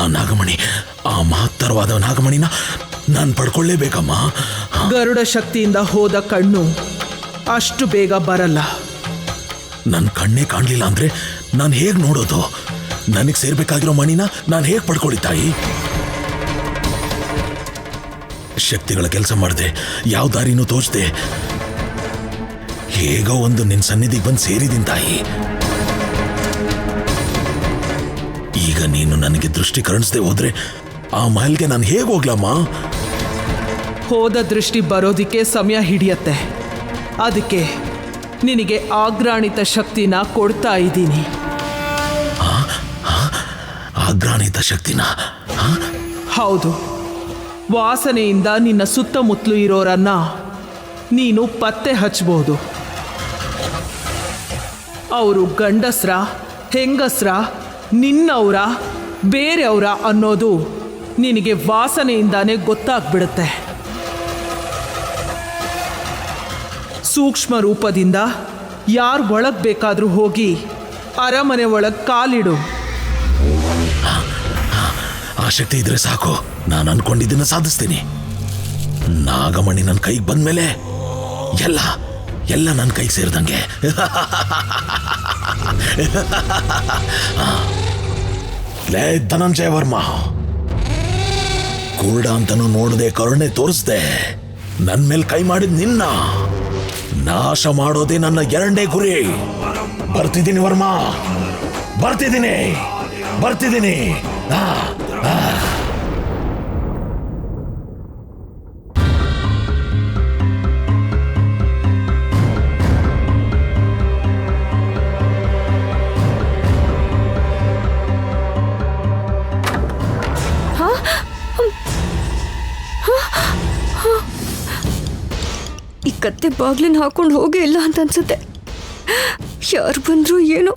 ಆ ನಾಗಮಣಿ, ಆ ಮಹತ್ತರವಾದ ನಾಗಮಣಿನ ನಾನು ಪಡ್ಕೊಳ್ಳೇಬೇಕಮ್ಮ. ಗರುಡ ಶಕ್ತಿಯಿಂದ ಹೋದ ಕಣ್ಣು ಅಷ್ಟು ಬೇಗ ಬರಲ್ಲ. ನನ್ನ ಕಣ್ಣೇ ಕಾಣಲಿಲ್ಲ ಅಂದ್ರೆ ನಾನು ಹೇಗೆ ನೋಡೋದು? ನನಗೆ ಸೇರ್ಬೇಕಾಗಿರೋ ಮಣಿನ ನಾನು ಹೇಗೆ ಪಡ್ಕೊಳ್ಳಿ ತಾಯಿ? ಶಕ್ತಿಗಳ ಕೆಲಸ ಮಾಡಿದೆ, ಯಾವ ದಾರಿನೂ ತೋಚದೆ ಹೇಗೋ ಒಂದು ನಿನ್ನ ಸನ್ನಿಧಿಗೆ ಬಂದು ಸೇರಿದ್ದೀನಿ ತಾಯಿ. ಈಗ ನೀನು ನನಗೆ ದೃಷ್ಟಿ ಕರುಣಿಸದೆ ಹೋದ್ರೆ ಆ ಮಹಲ್ಗೆ ನಾನು ಹೇಗೆ ಹೋಗ್ಲಮ್ಮ? ಹೋದ ದೃಷ್ಟಿ ಬರೋದಿಕ್ಕೆ ಸಮಯ ಹಿಡಿಯತ್ತೆ. ಅದಕ್ಕೆ ನಿನಗೆ ಆಗ್ರಾಣಿತ ಶಕ್ತಿನ ಕೊಡ್ತಾ ಇದ್ದೀನಿ. ಆಗ್ರಾಣಿತ ಶಕ್ತಿನ? ಹೌದು. ವಾಸನೆಯಿಂದ ನಿನ್ನ ಸುತ್ತಮುತ್ತಲು ಇರೋರನ್ನ ನೀನು ಪತ್ತೆ ಹಚ್ಚಬಹುದು. ಅವರು ಗಂಡಸ್ರ, ಹೆಂಗಸ್ರ, ನಿನ್ನವರ, ಬೇರೆಯವರ ಅನ್ನೋದು ನಿನಗೆ ವಾಸನೆಯಿಂದಾನೇ ಗೊತ್ತಾಗ್ಬಿಡುತ್ತೆ. ಸೂಕ್ಷ್ಮ ರೂಪದಿಂದ ಯಾರು ಒಳಗೆ ಬೇಕಾದರೂ ಹೋಗಿ ಅರಮನೆ ಒಳಗೆ ಕಾಲಿಡು. ಆ ಶಕ್ತಿ ಇದ್ರೆ ಸಾಕು, ನಾನು ಅನ್ಕೊಂಡಿದ್ದನ್ನ ಸಾಧಿಸ್ತೀನಿ. ನಾಗಮಣಿ ನನ್ನ ಕೈಗೆ ಬಂದ್ಮೇಲೆ ಎಲ್ಲ ಎಲ್ಲ ನನ್ನ ಕೈಗೆ ಸೇರಿದಂಗೆ. ಲೇ ಧನಂಜಯ ವರ್ಮ, ಕುರುಡ ಅಂತನೂ ನೋಡದೆ ಕರುಣೆ ತೋರಿಸ್ದೆ ನನ್ನ ಮೇಲೆ ಕೈ ಮಾಡಿದ್ ನಿನ್ನ ನಾಶ ಮಾಡೋದೇ ನನ್ನ ಎರಡನೇ ಗುರಿ. ಬರ್ತಿದ್ದೀನಿ ವರ್ಮ, ಬರ್ತಿದ್ದೀನಿ. ಈ ಕತ್ತೆ ಬಾಗ್ಲಿನ ಹಾಕೊಂಡು ಹೋಗೇ ಇಲ್ಲ ಅಂತ ಅನ್ಸುತ್ತೆ. ಯಾರು ಬಂದ್ರು ಏನೋ.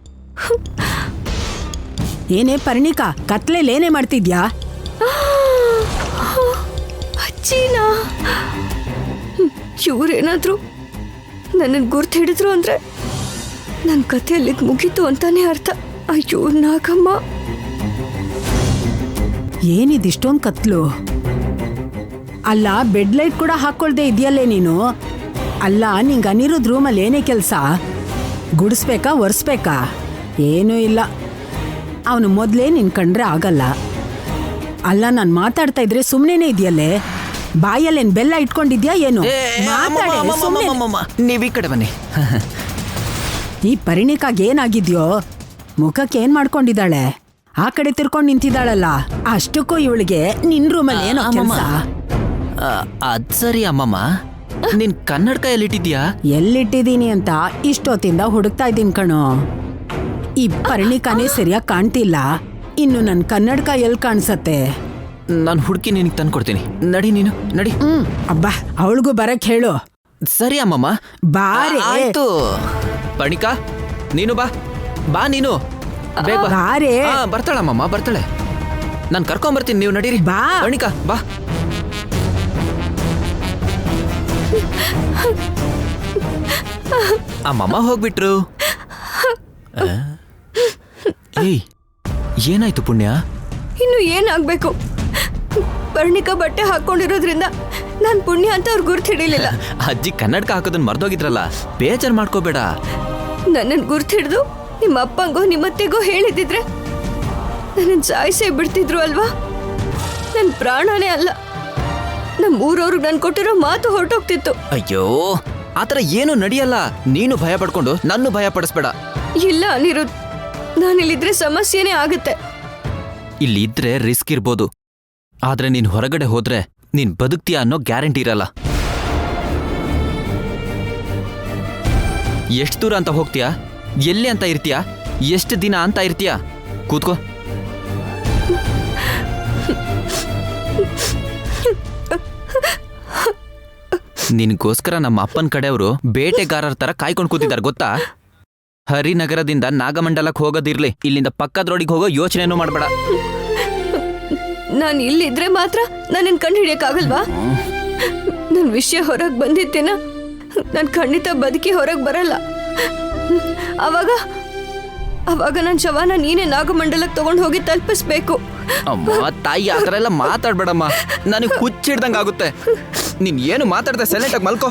ಏನೇ ಪರಿಣಿಕಾ, ಕತ್ಲೆಯಲ್ಲಿ ಏನೇ ಮಾಡ್ತಿದ್ಯಾ? ಅಜ್ಜಿನಾ? ಇವ್ರೇನಾದ್ರು ನನ್ನನ್ನು ಗುರ್ತು ಹಿಡಿದ್ರು ಅಂದ್ರೆ ನನ್ನ ಕತೆ ಅಲ್ಲಿಗೆ ಮುಗೀತು ಅಂತಾನೆ ಅರ್ಥ. ಅಯ್ಯೋ ನಾಗಮ್ಮ, ಏನಿದಿಷ್ಟೊಂದು ಕತ್ಲು? ಅಲ್ಲ, ಬೆಡ್ ಲೈಟ್ ಕೂಡ ಹಾಕೊಳ್ದೆ ಇದೆಯಲ್ಲೇ ನೀನು. ಅಲ್ಲ, ನಿಂಗೆ ಅನಿರುದ್ ರೂಮಲ್ಲಿ ಏನೇ ಕೆಲಸ? ಗುಡಿಸ್ಬೇಕಾ, ಒರೆಸ್ಬೇಕಾ? ಏನೂ ಇಲ್ಲ. ಅವನು ಮೊದಲೇ ನಿನ್ ಕಂಡ್ರೆ ಆಗಲ್ಲ. ಅಲ್ಲ, ನಾನು ಮಾತಾಡ್ತಾ ಇದ್ರೆ ಸುಮ್ಮನೆ ಇದೆಯಲ್ಲೇ? ಬಾಯಲ್ಲೇನು ಬೆಲ್ಲ ಇಟ್ಕೊಂಡಿದ್ಯಾ ಏನು? ನೀವ್ ಈ ಕಡೆ ಬನ್ನಿ. ಈ ಪರಿಣಿಕಾಗ ಏನಾಗಿದ್ಯೋ? ಮುಖಕ್ಕೆ ಏನ್ ಮಾಡ್ಕೊಂಡಿದ್ದಾಳೆ? ಆ ಕಡೆ ತಿರ್ಕೊಂಡು ನಿಂತಿದ್ದಾಳಲ್ಲ. ಅಷ್ಟಕ್ಕೂ ಇವಳಿಗೆ ನಿನ್ ರೂಮಲ್ಲಿ ಏನೋ ಕೆಲಸ? ಅದ್ ಸರಿ ಅಮ್ಮಮ್ಮ, ನಿನ್ ಕನ್ನಡಕ ಎಲ್ಲಿಟ್ಟಿದ್ಯಾ? ಎಲ್ಲಿಟ್ಟಿದ್ದೀನಿ ಅಂತ ಇಷ್ಟೊತ್ತಿಂದ ಹುಡುಕ್ತಾ ಇದ್ದೀನಿ ಕಣೋ. ಈ ಪರಿಣಿಕಾನೇ ಸರಿಯಾಗಿ ಕಾಣ್ತಿಲ್ಲ, ಇನ್ನು ನನ್ ಕನ್ನಡಕ ಎಲ್ಲಿ ಕಾಣಿಸತ್ತೆ? ನಾನು ಹುಡುಕಿ ನಿನಗೆ ತಂದ್ಕೊಡ್ತೀನಿ. ನಡಿ, ನೀನು ನಡಿ. ಅಬ್ಬಾ, ಅವಳಿಗೂ ಬರಕ್ ಹೇಳು. ಸರಿ ಅಮ್ಮಮ್ಮ, ಬಾರೆ. ಆಯ್ತು. ಪರಿಣಿಕಾ, ನೀನು ಬಾ. ನೀನು ಬೇಗ ಬಾ. ಬಾರೆ. ಬರ್ತಾಳಮ್ಮಮ್ಮ, ಬರ್ತಾಳೆ. ನಾನು ಕರ್ಕೊಂಬರ್ತೀನಿ, ನೀವು ನಡೀರಿ. ಬಾ ಪರಿಣಿಕಾ, ಬಾ. ಅಮ್ಮಮ್ಮ ಹೋಗ್ಬಿಟ್ರು. ಏಯ್, ಏನಾಯ್ತು ಪುಣ್ಯ? ಇನ್ನು ಏನಾಗ್ಬೇಕು? ಪರಿಣಿಕಾ ಬಟ್ಟೆ ಹಾಕೊಂಡಿರೋದ್ರಿಂದ ನಾನ್ ಪುಣ್ಯ ಅಂತ ಅವ್ರು ಗುರ್ತು ಹಿಡಿಲಿಲ್ಲ. ಅಜ್ಜಿ ಕನ್ನಡಕ ಹಾಕೋದನ್ನ ಮರ್ದೋಗಿದ್ರಲ್ಲ, ಬೇಜಾರ್ ಮಾಡ್ಕೋಬೇಡ. ನನ್ನನ್ನು ಗುರ್ತು ಹಿಡಿದು ನಿಮ್ಮ ಅಪ್ಪಂಗೋ ನಿಮ್ಮತ್ತೆಗೋ ಹೇಳಿದಿದ್ರೆ ನನ್ನನ್ನು ಸಾಯಿಸೇ ಬಿಡ್ತಿದ್ರು ಅಲ್ವಾ? ನನ್ನ ಪ್ರಾಣನೇ ಅಲ್ಲ, ನಮ್ಮ ಊರವ್ರಿಗೆ ನಾನು ಕೊಟ್ಟಿರೋ ಮಾತು ಹೊರಟೋಗ್ತಿತ್ತು. ಅಯ್ಯೋ, ಆತರ ಏನು ನಡೆಯಲ್ಲ. ನೀನು ಭಯ ಪಡ್ಕೊಂಡು ನನ್ನ ಭಯ ಪಡಿಸ್ಬೇಡ. ಇಲ್ಲ ಅನಿರುದ್, ನಾನಿಲ್ಲಿದ್ರೆ ಸಮಸ್ಯೆನೇ ಆಗುತ್ತೆ. ಇಲ್ಲಿ ಇದ್ರೆ ರಿಸ್ಕ್ ಇರ್ಬೋದು, ಆದ್ರೆ ನೀನ್ ಹೊರಗಡೆ ಹೋದ್ರೆ ನೀನ್ ಬದುಕ್ತೀಯ ಅನ್ನೋ ಗ್ಯಾರಂಟಿ ಇರಲ್ಲ. ಎಷ್ಟು ದೂರ ಅಂತ ಹೋಗ್ತೀಯಾ? ಎಲ್ಲಿ ಅಂತ ಇರ್ತೀಯಾ? ಎಷ್ಟು ದಿನ ಅಂತ ಇರ್ತೀಯಾ? ಕೂತ್ಕೋ. ನಿನ್ಗೋಸ್ಕರ ನಮ್ಮ ಅಪ್ಪನ ಕಡೆಯವರು ಬೇಟೆಗಾರರ ತರ ಕಾಯ್ಕೊಂಡು ಕೂತಿದ್ದಾರೆ ಗೊತ್ತಾ? ಹರಿನಗರದಿಂದ ನಾಗಮಂಡಲಕ್ಕೆ ಹೋಗೋದಿರ್ಲಿ, ಇಲ್ಲಿಂದ ಪಕ್ಕದ ರೋಡಿಗೆ ಹೋಗೋ ಯೋಚನೆನೂ ಮಾಡಬೇಡ. ನಾನು ಇಲ್ಲಿದ್ರೆ ಮಾತ್ರ ನನ್ನನ್ನು ಕಂಡು ಹಿಡಿಯಕ್ಕಾಗಲ್ವಾ? ನನ್ನ ವಿಷಯ ಹೊರಗೆ ಬಂದಿದ್ದೇನ ನಾನು ಖಂಡಿತ ಬದುಕಿ ಹೊರಗೆ ಬರಲ್ಲ. ಅವಾಗ ನನ್ನ ಶವನ ನೀನೇ ನಾಗಮಂಡಲಕ್ಕೆ ತಗೊಂಡು ಹೋಗಿ ತಲುಪಿಸ್ಬೇಕು. ಅಮ್ಮ ತಾಯಿ ಆ ಥರ ಎಲ್ಲ ಮಾತಾಡ್ಬೇಡಮ್ಮ, ನನಗೆ ಹುಚ್ಚಿಡ್ದಂಗೆ ಆಗುತ್ತೆ. ನೀನ್ ಏನು ಮಾತಾಡ್ದೆ ಸೈಲೆಂಟಾಗಿ ಮಲ್ಕೋ.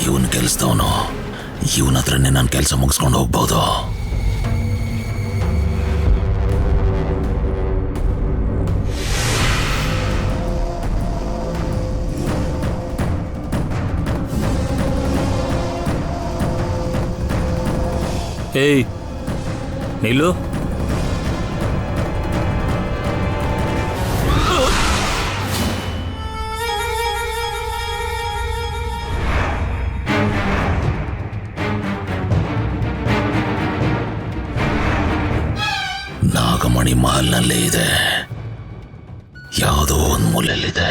ಇವನ್ ಕೆಲಸದವನು, ಇವನ ಹತ್ರನೇ ನಾನು ಕೆಲಸ ಮುಗಿಸ್ಕೊಂಡು ಹೋಗ್ಬೋದು. ಏಯ್ ನಿಲ್ಲು. ನಾಗಮಣಿ ಮಹಲ್ನಲ್ಲೇ ಇದೆ, ಯಾವುದೋ ಒಂದು ಮೂಲೆಯಲ್ಲಿದೆ.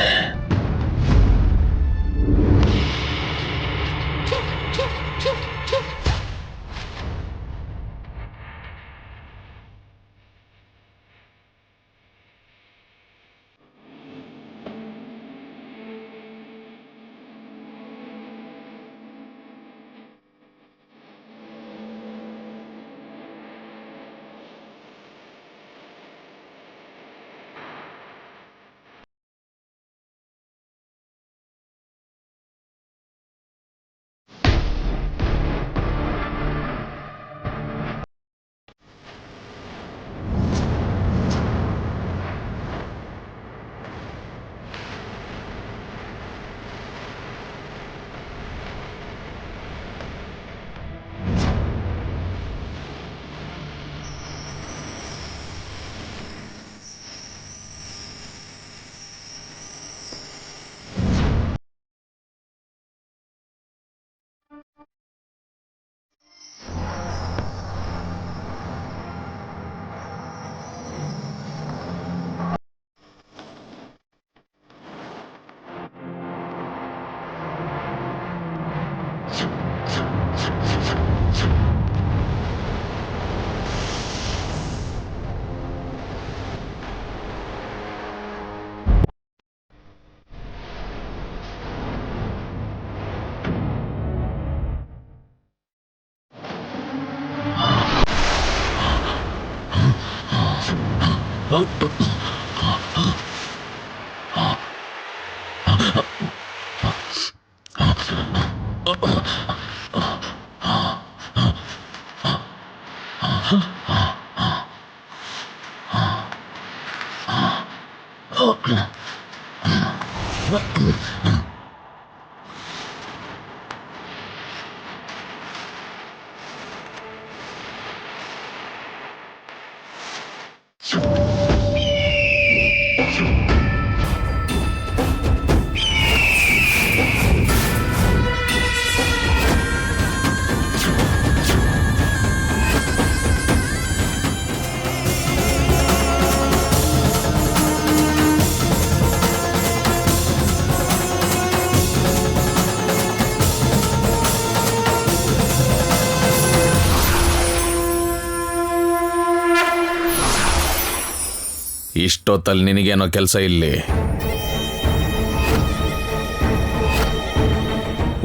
ಇಷ್ಟೊತ್ತಲ್ಲಿ ನಿನಗೇನೋ ಕೆಲಸ ಇಲ್ಲಿ.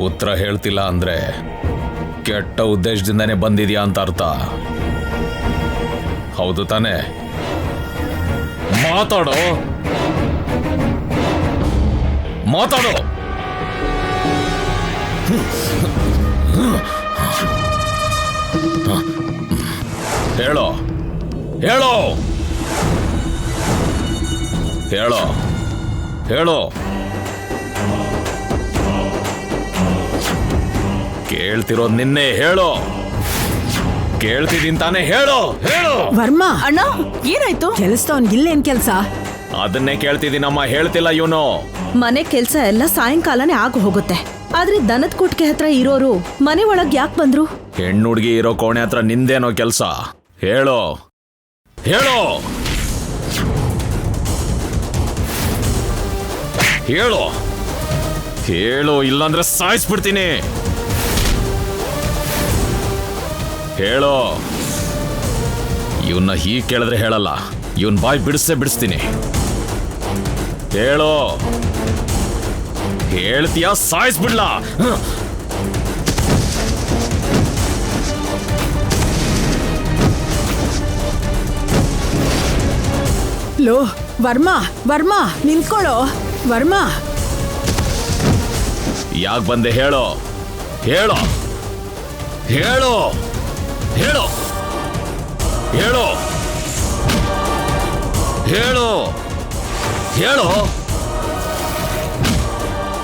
ಉತ್ತರ ಹೇಳ್ತಿಲ್ಲ ಅಂದ್ರೆ ಕೆಟ್ಟ ಉದ್ದೇಶದಿಂದಾನೇ ಬಂದಿದ್ಯಾ ಅಂತ ಅರ್ಥ. ಹೌದು ತಾನೆ? ಮಾತಾಡೋ, ಮಾತಾಡೋ. ಹೇಳೋ, ಹೇಳೋ, ಹೇಳೋ, ಹೇಳೋ. ಕೇಳ್ತಿರೋದ್ ನಿನ್ನೆ. ಹೇಳೋ, ಕೇಳ್ತಿದ್ದೀನಿ ತಾನೆ. ಹೇಳೋ, ಹೇಳೋ. ವರ್ಮಾ, ಅಣ್ಣ ಏನಾಯ್ತು? ಕೆಲ್ಸದವನ್ಗೆ ಇಲ್ಲೇನ್ ಕೆಲ್ಸ? ಅದನ್ನೇ ಕೇಳ್ತಿದ್ದೀನಮ್ಮ, ಹೇಳ್ತಿಲ್ಲ ಇವನು. ಮನೆ ಕೆಲ್ಸ ಎಲ್ಲ ಸಾಯಂಕಾಲನೇ ಆಗ ಹೋಗುತ್ತೆ. ಆದ್ರೆ ದನದ ಕೊಟ್ಟಿಗೆ ಹತ್ರ ಇರೋರು ಮನೆ ಒಳಗ್ ಯಾಕೆ ಬಂದ್ರು? ಹೆಣ್ಣು ಹುಡುಗಿ ಇರೋ ಕೋಣೆ ಹತ್ರ ನಿಂದೇನೋ ಕೆಲ್ಸ? ಹೇಳೋ, ಹೇಳೋ, ಹೇಳೋ, ಹೇಳು, ಇಲ್ಲಾಂದ್ರೆ ಸಾಯಿಸ್ಬಿಡ್ತೀನಿ. ಹೇಳೋ. ಇವನ್ನ ಹೀಗೆ ಕೇಳಿದ್ರೆ ಹೇಳಲ್ಲ, ಇವನ್ ಬಾಯ್ ಬಿಡಿಸ್ತೀನಿ. ಹೇಳೋ, ಹೇಳ್ತೀಯಾ ಸಾಯಿಸ್ಬಿಡ್ಲಾ? ಲೋ ವರ್ಮಾ, ವರ್ಮಾ ನಿಂತ್ಕೊಳ್ಳೋ. ವರ್ಮಾ, ಯಾಕೆ ಬಂದೆ? ಹೇಳೋ, ಹೇಳೋ, ಹೇಳೋ, ಹೇಳೋ, ಹೇಳೋ, ಹೇಳೋ, ಹೇಳೋ.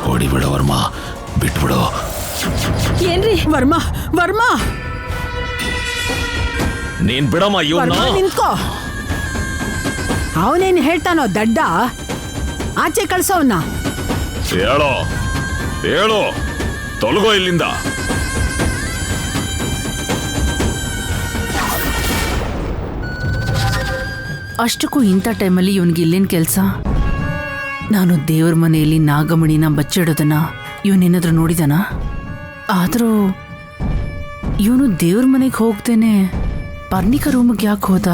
ಹೊಡಿಬಿಡು ವರ್ಮಾ, ಬಿಟ್ಬಿಡು. ಏನ್ರಿ? ವರ್ಮಾ, ವರ್ಮಾ, ನೀನ್ ಬಿಡಮ್ಮ ಇವನ್ನ. ವರ್ಮಾ ನಿಂತ್ಕೋ. ಅವನೇನ್ ಹೇಳ್ತಾನೋ ದಡ್ಡ, ಆಚೆ ಕಳ್ಸೋವ್ನ. ಹೇಳೋ, ಹೇಳೋ, ತೊಲಗೋ ಇಲ್ಲಿಂದ. ಅಷ್ಟಕ್ಕೂ ಇಂಥ ಟೈಮಲ್ಲಿ ಇವನ್ಗೆ ಇಲ್ಲೇನ್ ಕೆಲ್ಸ? ನಾನು ದೇವ್ರ ಮನೆಯಲ್ಲಿ ನಾಗಮಣಿನ ಬಚ್ಚಿಡೋದನ್ನ ಇವನೇನಾದ್ರೂ ನೋಡಿದನ? ಆದ್ರೂ ಇವನು ದೇವ್ರ ಮನೆಗೆ ಹೋಗ್ತೇನೆ ಪರ್ಣಿಕಾ ರೂಮಿಗೆ ಯಾಕೆ ಹೋದ?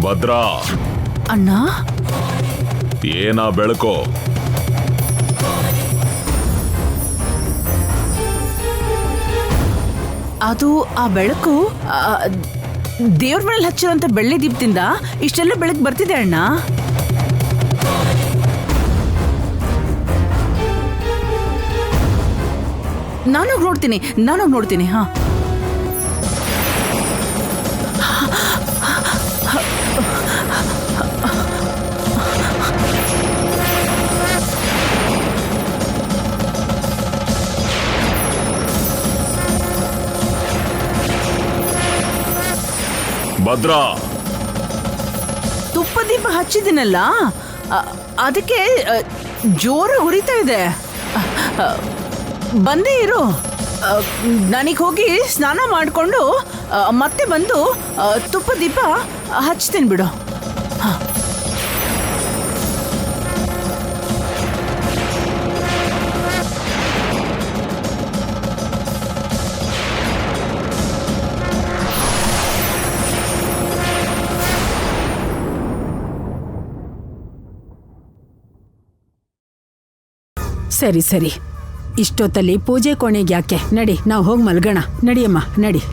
ಭದ್ರಾ, ಅಣ್ಣ, ಏನ ಬೆಳಕು? ಅದು ಆ ಬೆಳಕು ದೇವ್ರ ಮನೇಲಿ ಹಚ್ಚಿರೋಂಥ ಬೆಳ್ಳಿ ದೀಪದಿಂದ ಇಷ್ಟೆಲ್ಲ ಬೆಳಕು ಬರ್ತಿದೆ ಅಣ್ಣ. ನಾನೋಗಿ ನೋಡ್ತೀನಿ. ಹಾ, ಭದ್ರಾ, ತುಪ್ಪ ದೀಪ ಹಚ್ಚಿದ್ದೀನಲ್ಲ, ಅದಕ್ಕೆ ಜೋರ ಉರಿತಾ ಇದೆ. ಬಂದೇ ಇರು, ನನಗೆ ಹೋಗಿ ಸ್ನಾನ ಮಾಡಿಕೊಂಡು ಮತ್ತೆ ಬಂದು ತುಪ್ಪ ದೀಪ ಹಚ್ತೀನಿ ಬಿಡು. ಸರಿ ಸರಿ, ಇಷ್ಟೊತ್ತಲ್ಲಿ ಪೂಜೆ ಕೋಣೆಗೆ ಯಾಕೆ? ನಡಿ, ನಾವು ಹೋಗಿ ಮಲ್ಗೋಣ. ನಡಿಯಮ್ಮ, ನಡಿ.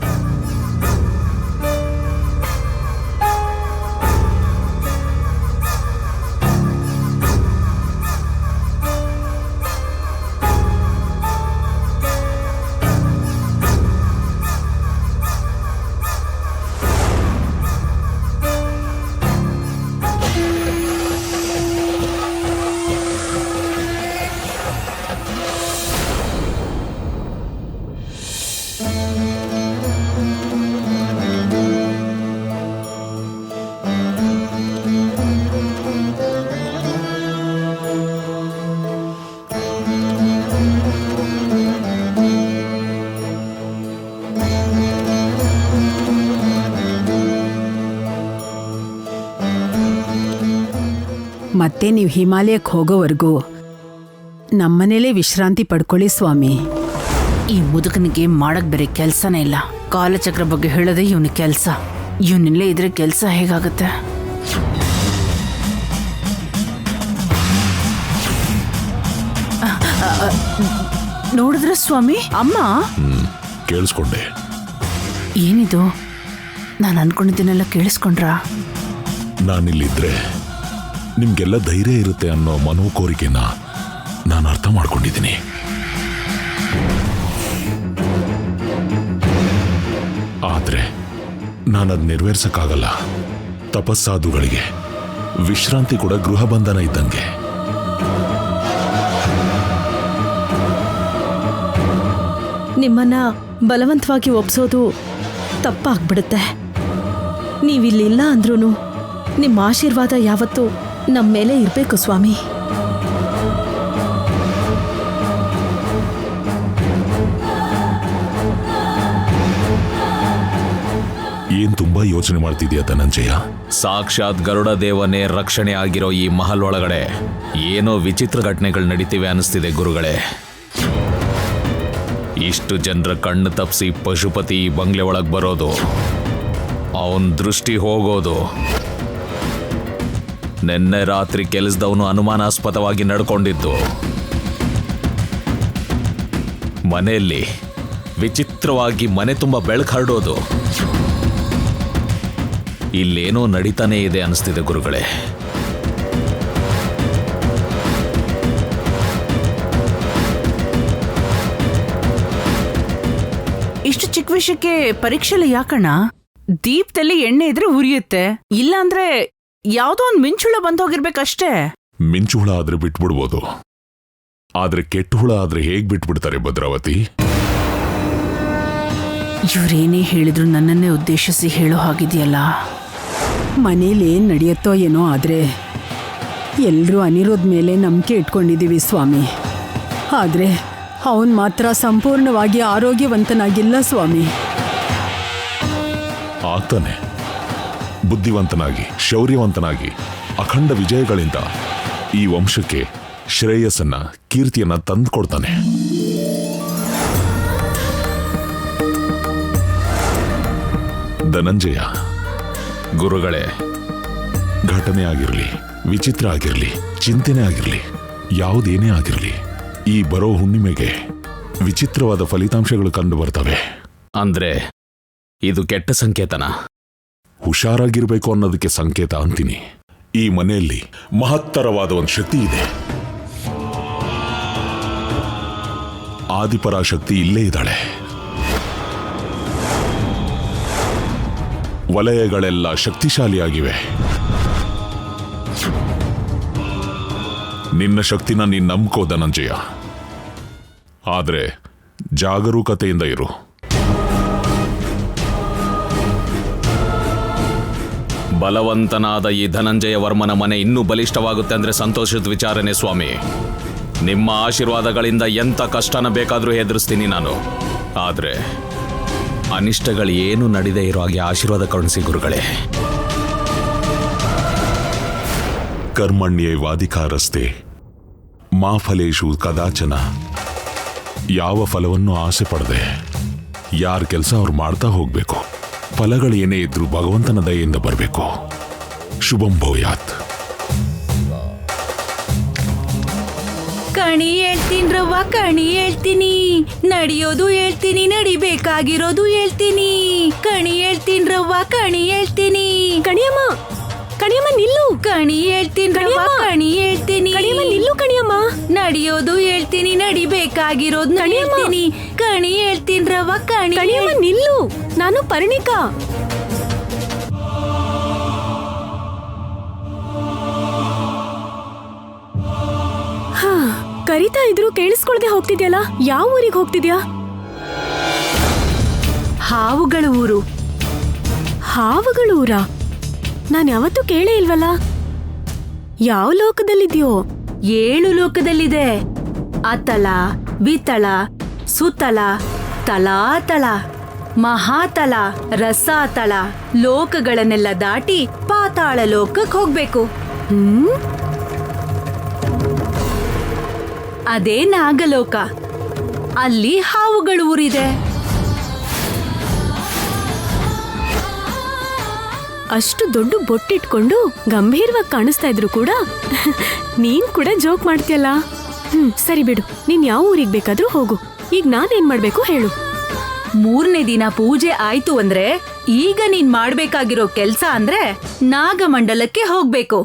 ಮತ್ತೆ ನೀವು ಹಿಮಾಲಯಕ್ಕೆ ಹೋಗೋವರೆಗೂ ನಮ್ಮನೇಲೇ ವಿಶ್ರಾಂತಿ ಪಡ್ಕೊಳ್ಳಿ ಸ್ವಾಮಿ. ಈ ಮುದುಕನಿಗೆ ಮಾಡಕ್ ಬೇರೆ ಕೆಲ್ಸನೇ ಇಲ್ಲ. ಕಾಲಚಕ್ರ ಬಗ್ಗೆ ಹೇಳೋದೇ ಇವನ ಕೆಲ್ಸ. ಇವನಿಲ್ಲೇ ಇದ್ರೆ ಕೆಲ್ಸ ಹೇಗಾಗುತ್ತೆ? ನೋಡಿದ್ರ ಸ್ವಾಮಿ, ಅಮ್ಮ ಕೇಳಿಸ್ಕೊಂಡೆ. ಏನಿದು? ನಾನು ಅನ್ಕೊಂಡಿದ್ದನ್ನೆಲ್ಲ ಕೇಳಿಸ್ಕೊಂಡ್ರಾ? ನಾನಿಲ್ಲಿದ್ರೆ ನಿಮ್ಗೆಲ್ಲ ಧೈರ್ಯ ಇರುತ್ತೆ ಅನ್ನೋ ಮನೋಕೋರಿಕೆನ ನಾನು ಅರ್ಥ ಮಾಡ್ಕೊಂಡಿದ್ದೀನಿ. ಆದ್ರೆ ನಾನದ್ ನೆರವೇರ್ಸಕ್ಕಾಗಲ್ಲ. ತಪಸ್ಸಾಧುಗಳಿಗೆ ವಿಶ್ರಾಂತಿ ಕೂಡ ಗೃಹ ಬಂಧನ ಇದ್ದಂಗೆ. ನಿಮ್ಮನ್ನ ಬಲವಂತವಾಗಿ ಒಪ್ಸೋದು ತಪ್ಪಾಗ್ಬಿಡುತ್ತೆ. ನೀವಿಲ್ಲಿಲ್ಲ ಅಂದ್ರೂ ನಿಮ್ಮ ಆಶೀರ್ವಾದ ಯಾವತ್ತೂ ನಮ್ಮ ಮೇಲೆ ಇರಬೇಕು ಸ್ವಾಮಿ. ಏನ್ ತುಂಬಾ ಯೋಚನೆ ಮಾಡ್ತಿದ್ಯಾ ಧನಂಜಯ? ಸಾಕ್ಷಾತ್ ಗರುಡ ದೇವನೇ ರಕ್ಷಣೆ ಆಗಿರೋ ಈ ಮಹಲ್ ಒಳಗಡೆ ಏನೋ ವಿಚಿತ್ರ ಘಟನೆಗಳು ನಡೀತಿವೆ ಅನಿಸ್ತಿದೆ ಗುರುಗಳೇ. ಇಷ್ಟು ಜನರ ಕಣ್ಣು ತಪ್ಪಿಸಿ ಪಶುಪತಿ ಬಂಗ್ಲೆ ಒಳಗೆ ಬರೋದು, ಅವನ್ ದೃಷ್ಟಿ ಹೋಗೋದು, ನಿನ್ನೆ ರಾತ್ರಿ ಕೆಲಸದವನು ಅನುಮಾನಾಸ್ಪದವಾಗಿ ನಡ್ಕೊಂಡಿದ್ದು, ಮನೆಯಲ್ಲಿ ವಿಚಿತ್ರವಾಗಿ ಮನೆ ತುಂಬ ಬೆಳಕು ಹರಡೋದು, ಇಲ್ಲೇನೋ ನಡೀತಾನೇ ಇದೆ ಅನಿಸ್ತಿದೆ ಗುರುಗಳೇ. ಇಷ್ಟು ಚಿಕ್ಕ ವಿಷಯಕ್ಕೆ ಪರೀಕ್ಷೆಲ್ಲ ಯಾಕಣ್ಣ? ದೀಪದಲ್ಲಿ ಎಣ್ಣೆ ಇದ್ರೆ ಉರಿಯುತ್ತೆ, ಇಲ್ಲಾಂದ್ರೆ ಯಾವ್ದೋ ಒಂದ್ ಮಿಂಚುಳ ಬಂದೋಗಿರ್ಬೇಕಷ್ಟೇ. ಮಿಂಚು ಹುಳ ಆದ್ರೆ ಬಿಟ್ಬಿಡ್ಬೋದು, ಆದ್ರೆ ಕೆಟ್ಟ ಹುಳ ಆದ್ರೆ ಹೇಗ್ ಬಿಟ್ಬಿಡ್ತಾರೆ ಭದ್ರಾವತಿ? ಇವ್ರೇನೇ ಹೇಳಿದ್ರು ನನ್ನನ್ನೇ ಉದ್ದೇಶಿಸಿ ಹೇಳೋ ಹಾಗಿದೆಯಲ್ಲ. ಮನೇಲಿ ಏನ್ ನಡೆಯುತ್ತೋ ಏನೋ, ಆದ್ರೆ ಎಲ್ರೂ ಅನಿರುದ್ಧ ಮೇಲೆ ನಂಬಿಕೆ ಇಟ್ಕೊಂಡಿದೀವಿ ಸ್ವಾಮಿ. ಆದ್ರೆ ಅವನ್ ಮಾತ್ರ ಸಂಪೂರ್ಣವಾಗಿ ಆರೋಗ್ಯವಂತನಾಗಿಲ್ಲ ಸ್ವಾಮಿ. ಆಗ್ತಾನೆ, ಬುದ್ಧಿವಂತನಾಗಿ ಶೌರ್ಯವಂತನಾಗಿ ಅಖಂಡ ವಿಜಯಗಳಿಂದ ಈ ವಂಶಕ್ಕೆ ಶ್ರೇಯಸ್ಸನ್ನ ಕೀರ್ತಿಯನ್ನ ತಂದುಕೊಡ್ತಾನೆ. ಧನಂಜಯ, ಗುರುಗಳೇ, ಘಟನೆ ಆಗಿರ್ಲಿ, ವಿಚಿತ್ರ ಆಗಿರ್ಲಿ, ಚಿಂತನೆ ಆಗಿರ್ಲಿ, ಯಾವುದೇನೇ ಆಗಿರ್ಲಿ, ಈ ಬರೋ ಹುಣ್ಣಿಮೆಗೆ ವಿಚಿತ್ರವಾದ ಫಲಿತಾಂಶಗಳು ಕಂಡು ಬರ್ತವೆ. ಅಂದ್ರೆ ಇದು ಕೆಟ್ಟ ಸಂಕೇತನ? ಹುಷಾರಾಗಿರ್ಬೇಕು ಅನ್ನೋದಕ್ಕೆ ಸಂಕೇತ ಅಂತೀನಿ. ಈ ಮನೆಯಲ್ಲಿ ಮಹತ್ತರವಾದ ಒಂದು ಶಕ್ತಿ ಇದೆ. ಆದಿಪರಾಶಕ್ತಿ ಇಲ್ಲೇ ಇದ್ದಾಳೆ. ವಲಯಗಳೆಲ್ಲ ಶಕ್ತಿಶಾಲಿಯಾಗಿವೆ. ನಿನ್ನ ಶಕ್ತಿನ ನೀನ್ ನಂಬ್ಕೋ ಧನಂಜಯ, ಆದ್ರೆ ಜಾಗರೂಕತೆಯಿಂದ ಇರು. ಬಲವಂತನಾದ ಈ ಧನಂಜಯ ವರ್ಮನ ಮನೆ ಇನ್ನೂ ಬಲಿಷ್ಠವಾಗುತ್ತೆ ಅಂದ್ರೆ ಸಂತೋಷದ ವಿಚಾರನೆ ಸ್ವಾಮಿ. ನಿಮ್ಮ ಆಶೀರ್ವಾದಗಳಿಂದ ಎಂಥ ಕಷ್ಟನ ಬೇಕಾದ್ರೂ ಎದುರಿಸ್ತೀನಿ ನಾನು. ಆದ್ರೆ ಅನಿಷ್ಟಗಳು ಏನು ನಡೆದೇ ಇರೋ ಹಾಗೆ ಆಶೀರ್ವಾದ ಕರುಣಿಸಿ ಗುರುಗಳೇ. ಕರ್ಮಣ್ಯೇವಾಧಿಕಾರಸ್ತೆ ಮಾ ಫಲೇಶು ಕದಾಚನ. ಯಾವ ಫಲವನ್ನು ಆಸೆ ಪಡದೆ ಯಾರ ಕೆಲಸ ಅವ್ರು ಮಾಡ್ತಾ ಹೋಗ್ಬೇಕು. ಫಲಗಳು ಏನೇ ಇದ್ರೂ ಭಗವಂತನ ದಯೆಯಿಂದ ಬರಬೇಕು. ಶುಭಂ ಭೂಯಾತ್. ಕಣಿ ಹೇಳ್ತೀನಿ ರವ್ವ, ಕಣಿ ಹೇಳ್ತೀನಿ. ನಡೆಯೋದು ಹೇಳ್ತೀನಿ, ನಡಿಬೇಕಾಗಿರೋದು ಹೇಳ್ತೀನಿ. ಕಣಿ ಹೇಳ್ತೀನಿ ರವ್ವ, ಕಣಿ ಹೇಳ್ತೀನಿ. ಕಣಿಯಮ್ಮ, ಕಣಿಯಮ್ಮ ನಿಲ್ಲು. ಕಣಿ ಹೇಳ್ತೀನಿ ರವ್ವ, ಕಣಿ ಹೇಳ್ತೀನಿ. ಕಣಿಯಮ್ಮ ನಿಲ್ಲು ಕಣಿಯಮ್ಮ. ನಡೆಯೋದು ಹೇಳ್ತೀನಿ, ನಡಿಬೇಕಾಗಿರೋದು ಹೇಳ್ತೀನಿ. ಕಣಿ ಹೇಳ್ತೀನಿ ರವ್ವ, ಕಣಿ. ಕಣಿಯಮ್ಮ ನಿಲ್ಲು, ನಾನು ಪರಿಣಿಕಾ. ಕರಿತಾ ಇದ್ರು ಕೇಳಿಸ್ಕೊಳ್ದೆ ಹೋಗ್ತಿದ್ಯಲ್ಲ, ಯಾವ ಊರಿಗೆ ಹೋಗ್ತಿದ್ಯಾ? ಹಾವುಗಳ ಊರು. ಹಾವುಗಳ ಊರ? ನಾನು ಯಾವತ್ತೂ ಕೇಳೇ ಇಲ್ವಲ್ಲ. ಯಾವ ಲೋಕದಲ್ಲಿದ್ಯೋ? 7 ಲೋಕದಲ್ಲಿದೆ. ಅತಳ, ವಿತಳ, ಸುತಳ, ತಲಾತಳ, ಮಹಾತಳ, ರಸಾತಳ ಲೋಕಗಳನ್ನೆಲ್ಲ ದಾಟಿ ಪಾತಾಳ ಲೋಕಕ್ಕೆ ಹೋಗ್ಬೇಕು. ಅದೇ ನಾಗಲೋಕ. ಅಲ್ಲಿ ಹಾವುಗಳ ಊರಿದೆ. ಅಷ್ಟು ದೊಡ್ಡ ಬೊಟ್ಟಿಟ್ಕೊಂಡು ಗಂಭೀರವಾಗಿ ಕಾಣಿಸ್ತಾ ಇದ್ರು ಕೂಡ ನೀನ್ ಕೂಡ ಜೋಕ್ ಮಾಡ್ತೀಯಲ್ಲ. ಸರಿ ಬಿಡು, ನೀನ್ ಯಾವ ಊರಿಗೆ ಬೇಕಾದ್ರೂ ಹೋಗು. ಈಗ ನಾನೇನ್ ಮಾಡ್ಬೇಕು ಹೇಳು. 3ನೇ ದಿನ ಪೂಜೆ ಆಯ್ತು ಅಂದ್ರೆ ಈಗ ನೀನ್ ಮಾಡ್ಬೇಕಾಗಿರೋ ಕೆಲ್ಸ ಅಂದ್ರೆ ನಾಗಮಂಡಲಕ್ಕೆ ಹೋಗ್ಬೇಕು.